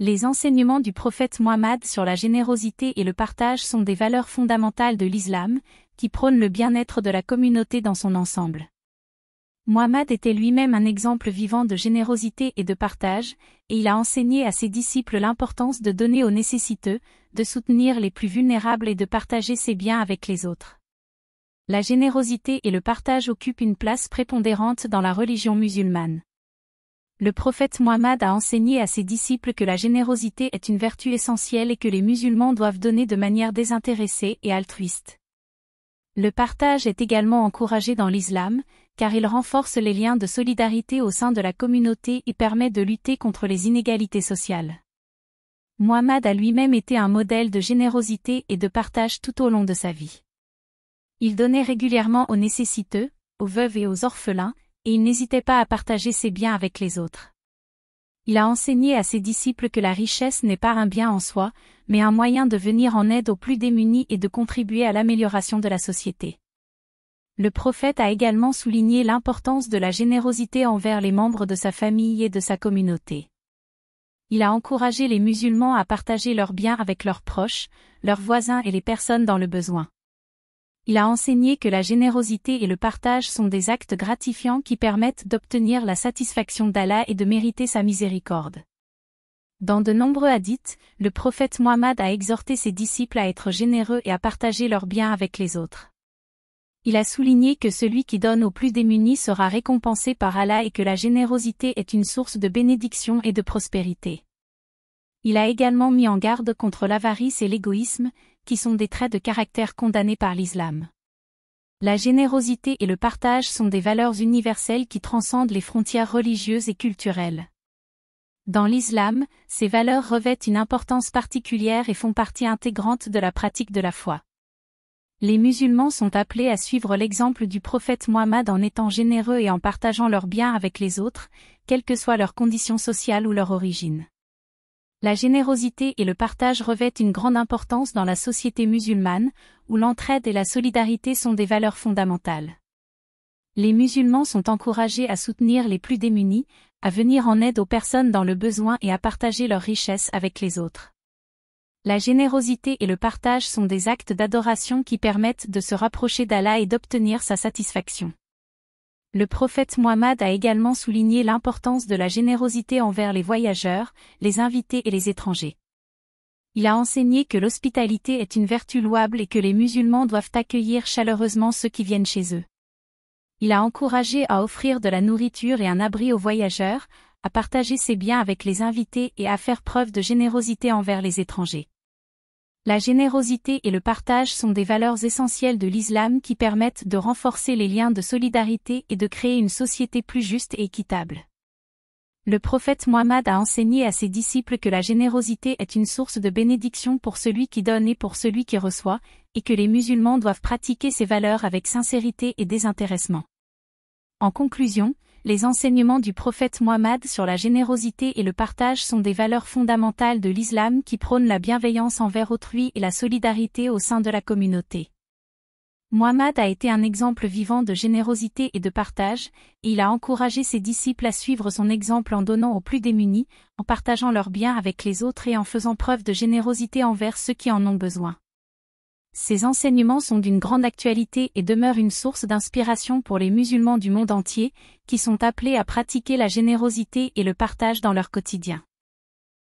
Les enseignements du prophète Muhammad sur la générosité et le partage sont des valeurs fondamentales de l'islam, qui prônent le bien-être de la communauté dans son ensemble. Muhammad était lui-même un exemple vivant de générosité et de partage, et il a enseigné à ses disciples l'importance de donner aux nécessiteux, de soutenir les plus vulnérables et de partager ses biens avec les autres. La générosité et le partage occupent une place prépondérante dans la religion musulmane. Le prophète Muhammad a enseigné à ses disciples que la générosité est une vertu essentielle et que les musulmans doivent donner de manière désintéressée et altruiste. Le partage est également encouragé dans l'islam, car il renforce les liens de solidarité au sein de la communauté et permet de lutter contre les inégalités sociales. Muhammad a lui-même été un modèle de générosité et de partage tout au long de sa vie. Il donnait régulièrement aux nécessiteux, aux veuves et aux orphelins, et il n'hésitait pas à partager ses biens avec les autres. Il a enseigné à ses disciples que la richesse n'est pas un bien en soi, mais un moyen de venir en aide aux plus démunis et de contribuer à l'amélioration de la société. Le prophète a également souligné l'importance de la générosité envers les membres de sa famille et de sa communauté. Il a encouragé les musulmans à partager leurs biens avec leurs proches, leurs voisins et les personnes dans le besoin. Il a enseigné que la générosité et le partage sont des actes gratifiants qui permettent d'obtenir la satisfaction d'Allah et de mériter sa miséricorde. Dans de nombreux hadiths, le prophète Muhammad a exhorté ses disciples à être généreux et à partager leurs biens avec les autres. Il a souligné que celui qui donne aux plus démunis sera récompensé par Allah et que la générosité est une source de bénédiction et de prospérité. Il a également mis en garde contre l'avarice et l'égoïsme, qui sont des traits de caractère condamnés par l'islam. La générosité et le partage sont des valeurs universelles qui transcendent les frontières religieuses et culturelles. Dans l'islam, ces valeurs revêtent une importance particulière et font partie intégrante de la pratique de la foi. Les musulmans sont appelés à suivre l'exemple du prophète Muhammad en étant généreux et en partageant leurs biens avec les autres, quelle que soit leur condition sociale ou leur origine. La générosité et le partage revêtent une grande importance dans la société musulmane, où l'entraide et la solidarité sont des valeurs fondamentales. Les musulmans sont encouragés à soutenir les plus démunis, à venir en aide aux personnes dans le besoin et à partager leurs richesses avec les autres. La générosité et le partage sont des actes d'adoration qui permettent de se rapprocher d'Allah et d'obtenir sa satisfaction. Le prophète Muhammad a également souligné l'importance de la générosité envers les voyageurs, les invités et les étrangers. Il a enseigné que l'hospitalité est une vertu louable et que les musulmans doivent accueillir chaleureusement ceux qui viennent chez eux. Il a encouragé à offrir de la nourriture et un abri aux voyageurs, à partager ses biens avec les invités et à faire preuve de générosité envers les étrangers. La générosité et le partage sont des valeurs essentielles de l'islam qui permettent de renforcer les liens de solidarité et de créer une société plus juste et équitable. Le prophète Muhammad a enseigné à ses disciples que la générosité est une source de bénédiction pour celui qui donne et pour celui qui reçoit, et que les musulmans doivent pratiquer ces valeurs avec sincérité et désintéressement. En conclusion, les enseignements du prophète Muhammad sur la générosité et le partage sont des valeurs fondamentales de l'islam qui prônent la bienveillance envers autrui et la solidarité au sein de la communauté. Muhammad a été un exemple vivant de générosité et de partage, et il a encouragé ses disciples à suivre son exemple en donnant aux plus démunis, en partageant leurs biens avec les autres et en faisant preuve de générosité envers ceux qui en ont besoin. Ces enseignements sont d'une grande actualité et demeurent une source d'inspiration pour les musulmans du monde entier, qui sont appelés à pratiquer la générosité et le partage dans leur quotidien.